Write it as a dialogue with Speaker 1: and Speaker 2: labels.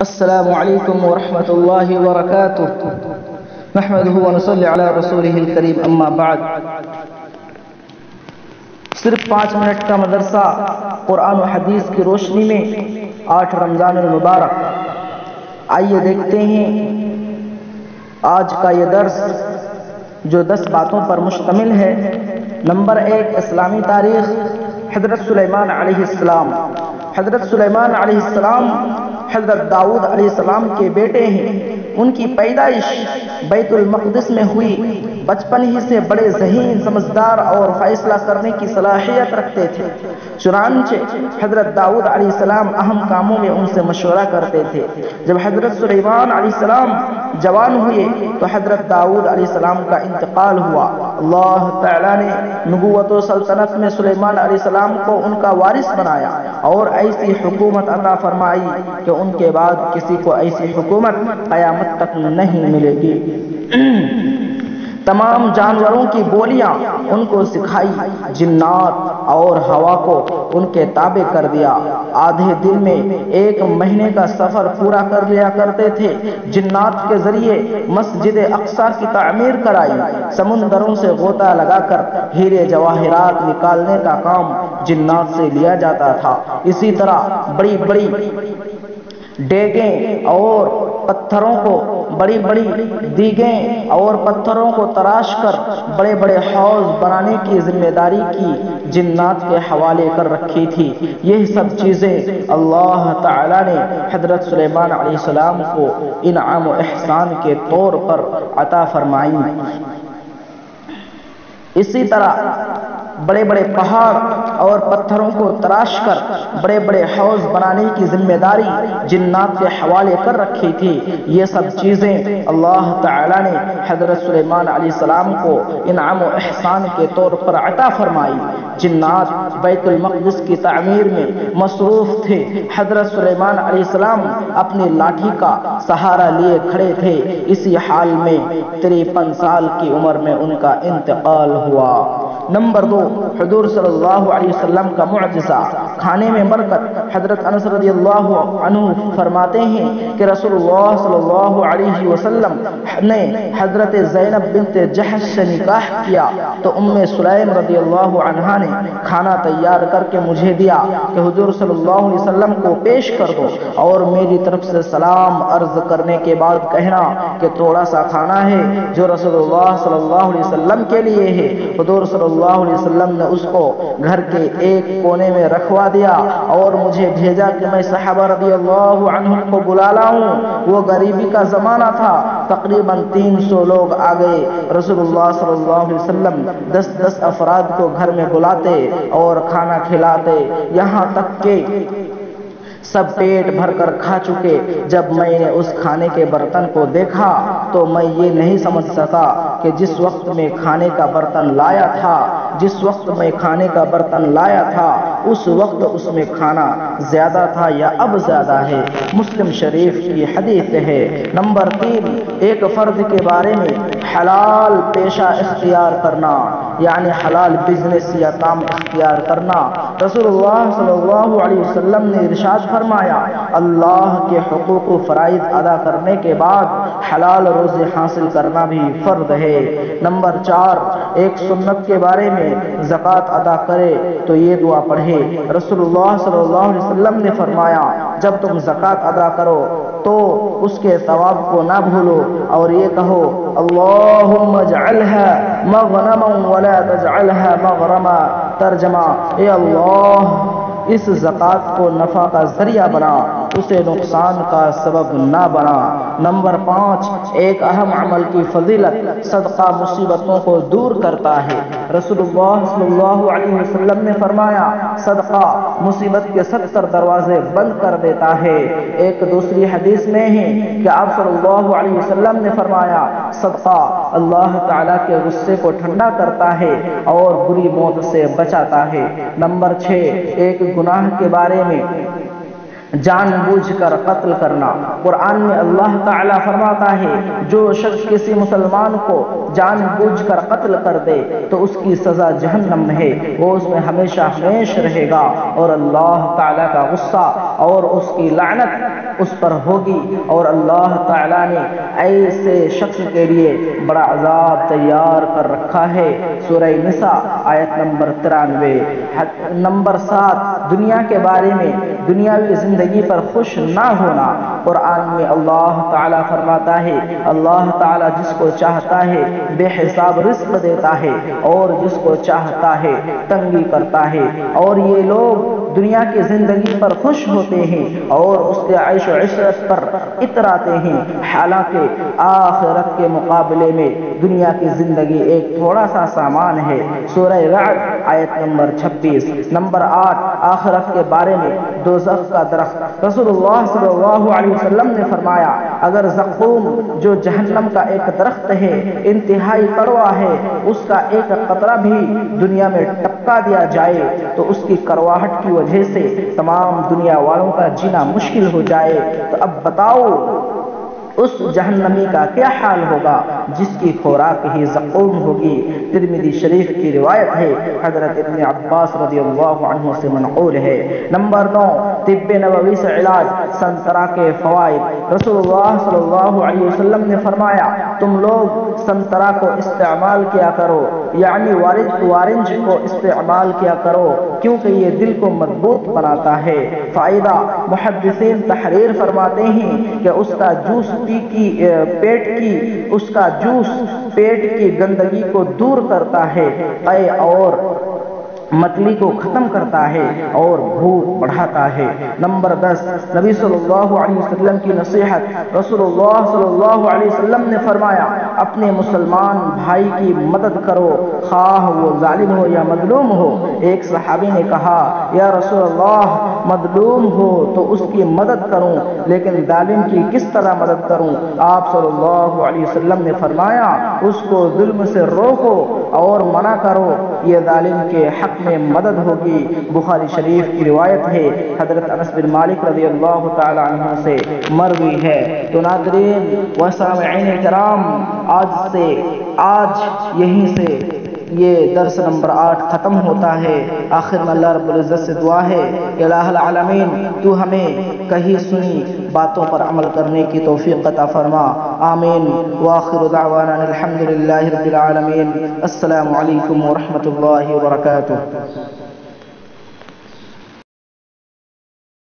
Speaker 1: السلام علیکم ورحمۃ اللہ وبرکاتہ نحمدہ ونصلی علی رسولہ الکریم اما بعد۔ صرف 5 منٹ کا مدرسہ قرآن و حدیث کی روشنی میں 8 رمضان المبارک۔ آئیے دیکھتے ہیں آج کا یہ درس جو 10 باتوں پر مشتمل ہے۔ نمبر 1، اسلامی تاریخ۔ حضرت سلیمان علیہ السلام۔ حضرت سلیمان علیہ السلام حضرت داؤد علیہ السلام کے بیٹے ہیں۔ ان کی پیدائش بیت المقدس میں ہوئی۔ بچپن ہی سے بڑے ذہین، سمجھدار اور فیصلہ کرنے کی صلاحیت رکھتے تھے۔ چنانچہ حضرت داؤد علیہ السلام اہم کاموں میں ان سے مشورہ کرتے تھے۔ جب حضرت سلیمان علیہ السلام جوان ہوئے تو حضرت داؤد علیہ السلام کا انتقال ہوا۔ اللہ تعالیٰ نے نبوت و سلطنت میں سلیمان علیہ السلام کو ان کا وارث بنایا اور ایسی حکومت عطا فرمائی کہ ان کے بعد کسی کو ایسی حکومت قیامت تک نہیں ملے گی۔ تمام جانوروں کی بولیاں ان کو سکھائی، جنات اور ہوا کو ان کے تابع کر دیا۔ آدھے دن میں 1 مہینے کا سفر پورا کر لیا کرتے تھے۔ جنات کے ذریعے مسجد اقصی کی تعمیر کرائی۔ سمندروں سے غوطہ لگا کر ہیرے جواہرات نکالنے کا کام جنات سے لیا جاتا تھا۔ اسی طرح بڑی بڑی دیگیں اور پتھروں کو دیگیں اور پتھروں کو تراش کر بڑے بڑے حوض بنانے کی ذمہ داری کی جنات کے حوالے کر رکھی تھی۔ یہ سب چیزیں اللہ تعالی نے حضرت سلیمان علیہ السلام کو انعام و احسان کے طور پر عطا فرمائی۔ اسی طرح بڑے بڑے پہاڑ اور پتھروں کو تراش کر بڑے بڑے حوض بنانے کی ذمہ داری جنات کے حوالے کر رکھی تھی۔ یہ سب چیزیں اللہ تعالی نے حضرت سلیمان علیہ السلام کو انعام و احسان کے طور پر عطا فرمائی۔ جنات بیت المقدس کی تعمیر میں مصروف تھے۔ حضرت سلیمان علیہ السلام اپنی لاٹھی کا سہارا لیے کھڑے تھے۔ اسی حال میں 53 سال کی عمر میں ان کا انتقال ہوا۔ نمبر 2، حضور صلی اللہ علیہ وسلم کا معجزہ، کھانے میں برکت۔ حضرت انس رضی اللہ عنہ فرماتے ہیں کہ رسول اللہ صلی اللہ علیہ وسلم نے حضرت زینب بنت جحش سے نکاح کیا تو سلیم رضی اللہ عنہا نے کھانا تیار کر کے مجھے دیا کہ حضور صلی اللہ علیہ وسلم کو پیش کر دو اور میری طرف سے سلام عرض کرنے کے بعد کہنا کہ تھوڑا سا کھانا ہے جو رسول اللہ صلی اللہ علیہ وسلم کے لیے ہے۔ حضور صلی اللہ علیہ وسلم نے اس کو گھر کے ایک کونے میں رکھوا دیا اور مجھے بھیجا کہ میں صحابہ رضی اللہ عنہم کو بلا لاؤں۔ وہ غریبی کا زمانہ تھا، تقریباً 300 لوگ آ گئے۔ رسول اللہ صلی اللہ علیہ وسلم 10 افراد کو گھر میں بلاتے اور کھانا کھلاتے، یہاں تک کہ سب پیٹ بھر کر کھا چکے۔ جب میں نے اس کھانے کے برتن کو دیکھا تو میں یہ نہیں سمجھ سکا کہ جس وقت میں کھانے کا برتن لایا تھا اس وقت اس میں کھانا زیادہ تھا یا اب زیادہ ہے۔ مسلم شریف کی حدیث ہے۔ نمبر 3، ایک فرد کے بارے میں حلال پیشہ اختیار کرنا، یعنی حلال بزنس یا کام اختیار کرنا۔ رسول اللہ صلی اللہ علیہ وسلم نے ارشاد فرمایا، اللہ کے حقوق و فرائض ادا کرنے کے بعد حلال روزی حاصل کرنا بھی فرض ہے۔ نمبر 4، ایک سنت کے بارے میں زکوٰۃ ادا کرے تو یہ دعا پڑھے۔ رسول اللہ صلی اللہ علیہ وسلم نے فرمایا، جب تم زکوٰۃ ادا کرو تو اس کے ثواب کو نہ بھولو اور یہ کہو، اللہم اجعلها مغنما ولا تجعلها مغرما۔ ترجمہ، اے اللہ اس زکوٰۃ کو نفع کا ذریعہ بنا، اسے نقصان کا سبب نہ بنا۔ نمبر 5، ایک اہم عمل کی فضیلت، صدقہ مصیبتوں کو دور کرتا ہے۔ رسول اللہ صلی اللہ علیہ وسلم نے فرمایا، صدقہ مصیبت کے 70 دروازے بند کر دیتا ہے۔ ایک دوسری حدیث میں ہے کہ آپ صلی اللہ علیہ وسلم نے فرمایا، صدقہ اللہ تعالیٰ کے غصے کو ٹھنڈا کرتا ہے اور بری موت سے بچاتا ہے۔ نمبر 6، ایک گناہ کے بارے میں جان بوجھ کر قتل کرنا۔ قرآن میں اللہ تعالیٰ فرماتا ہے، جو شخص کسی مسلمان کو جان بوجھ کر قتل کر دے تو اس کی سزا جہنم ہے، وہ اس میں ہمیشہ ہمیش رہے گا اور اللہ تعالیٰ کا غصہ اور اس کی لعنت اس پر ہوگی، اور اللہ تعالیٰ نے ایسے شخص کے لیے بڑا عذاب تیار کر رکھا ہے۔ سورہ نساء آیت نمبر 93۔ نمبر 7، دنیا کے بارے میں دنیاوی زندگی پر خوش نہ ہونا۔ قرآن میں اللہ تعالیٰ فرماتا ہے، اللہ تعالیٰ جس کو چاہتا ہے بے حساب رزق دیتا ہے اور جس کو چاہتا ہے تنگی کرتا ہے، اور یہ لوگ دنیا کی زندگی پر خوش ہوتے ہیں اور اس کے عیش و عشرت پر اتراتے ہیں، حالانکہ آخرت کے مقابلے میں دنیا کی زندگی ایک تھوڑا سا سامان ہے۔ سورہ رعد آیت نمبر 26۔ نمبر 8، آخرت کے بارے میں دوزخ کا درخت۔ رسول اللہ صلی اللہ علیہ وسلم نے فرمایا، اگر زقوم جو جہنم کا ایک درخت ہے، انتہائی کڑوا ہے، اس کا ایک قطرہ بھی دنیا میں ٹپکا دیا جائے تو اس کی کرواہٹ کی وجہ سے تمام دنیا والوں کا جینا مشکل ہو جائے، تو اب بتاؤ اس جہنمی کا کیا حال ہوگا جس کی خوراک ہی زقوم ہوگی۔ ترمذی شریف کی روایت ہے، حضرت ابن عباس رضی اللہ عنہ سے منقول ہے۔ نمبر 9، طب نبوی سے علاج، سنترا کے فوائد۔ رسول اللہ صلی اللہ علیہ وسلم نے فرمایا، تم لوگ سنترا کو استعمال کیا کرو، یعنی وارنج کو استعمال کیا کرو، کیونکہ یہ دل کو مضبوط بناتا ہے۔ فائدہ، محدثین تحریر فرماتے ہیں کہ اس کا جوس پیٹ کی گندگی کو دور کرتا ہے، قے اور متلی کو ختم کرتا ہے اور بھوک بڑھاتا ہے۔ نمبر 10، نبی صلی اللہ علیہ وسلم کی نصیحت۔ رسول اللہ صلی اللہ علیہ وسلم نے فرمایا، اپنے مسلمان بھائی کی مدد کرو، خواہ وہ ظالم ہو یا مظلوم ہو۔ ایک صحابی نے کہا، یا رسول اللہ، مظلوم ہو تو اس کی مدد کروں، لیکن ظالم کی کس طرح مدد کروں؟ آپ صلی اللہ علیہ وسلم نے فرمایا، اس کو ظلم سے روکو اور منع کرو، یہ ظالم کے حق میں مدد ہوگی۔ بخاری شریف کی روایت ہے، حضرت انس بن مالک رضی اللہ تعالی عنہ سے مروی ہے۔ تو ناظرین و سامعین کرام، آج یہیں سے یہ درس نمبر 8 ختم ہوتا ہے۔ آخر میں اللہ رب العزت سے دعا ہے کہ الہ العالمین تو ہمیں کہی سنی باتوں پر عمل کرنے کی توفیق عطا فرما، آمین۔ وآخر دعوانا الحمدللہ رب العالمین۔ السلام علیکم ورحمۃ اللہ وبرکاتہ۔